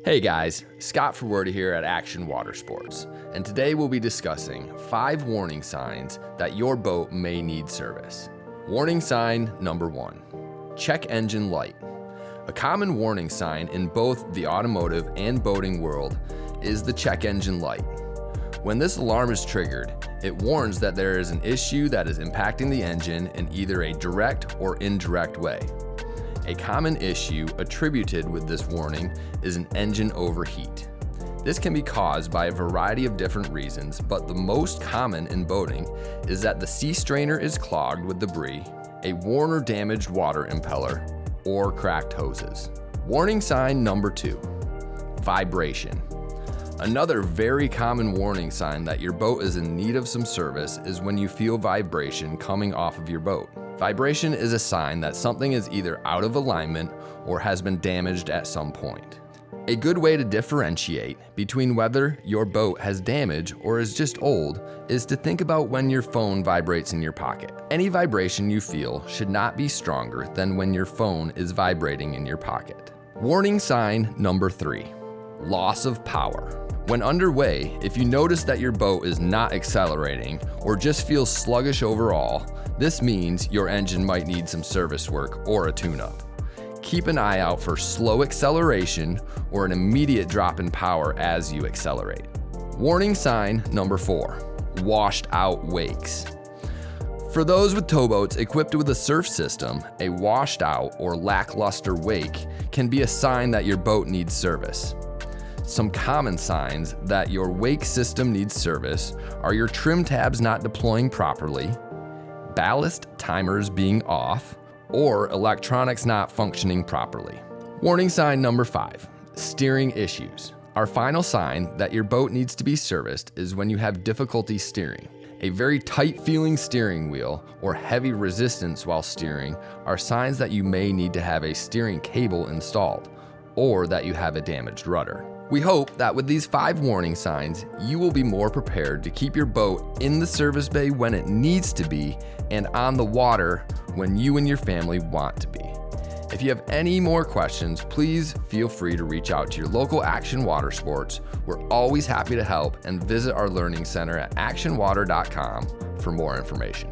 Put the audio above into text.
Hey guys, Scott Forwardy here at Action Water Sports, and today we'll be discussing 5 warning signs that your boat may need service. Warning sign number 1, check engine light. A common warning sign in both the automotive and boating world is the check engine light. When this alarm is triggered, it warns that there is an issue that is impacting the engine in either a direct or indirect way. A common issue attributed with this warning is an engine overheat. This can be caused by a variety of different reasons, but the most common in boating is that the sea strainer is clogged with debris, a worn or damaged water impeller, or cracked hoses. Warning sign number 2, vibration. Another very common warning sign that your boat is in need of some service is when you feel vibration coming off of your boat. Vibration is a sign that something is either out of alignment or has been damaged at some point. A good way to differentiate between whether your boat has damage or is just old is to think about when your phone vibrates in your pocket. Any vibration you feel should not be stronger than when your phone is vibrating in your pocket. Warning sign number 3, loss of power. When underway, if you notice that your boat is not accelerating or just feels sluggish overall, this means your engine might need some service work or a tune-up. Keep an eye out for slow acceleration or an immediate drop in power as you accelerate. Warning sign number 4, washed out wakes. For those with towboats equipped with a surf system, a washed out or lackluster wake can be a sign that your boat needs service. Some common signs that your wake system needs service are your trim tabs not deploying properly, ballast timers being off, or electronics not functioning properly. Warning sign number 5, steering issues. Our final sign that your boat needs to be serviced is when you have difficulty steering. A very tight feeling steering wheel or heavy resistance while steering are signs that you may need to have a steering cable installed or that you have a damaged rudder. We hope that with these 5 warning signs, you will be more prepared to keep your boat in the service bay when it needs to be and on the water when you and your family want to be. If you have any more questions, please feel free to reach out to your local Action Water Sports. We're always happy to help, and visit our learning center at actionwater.com for more information.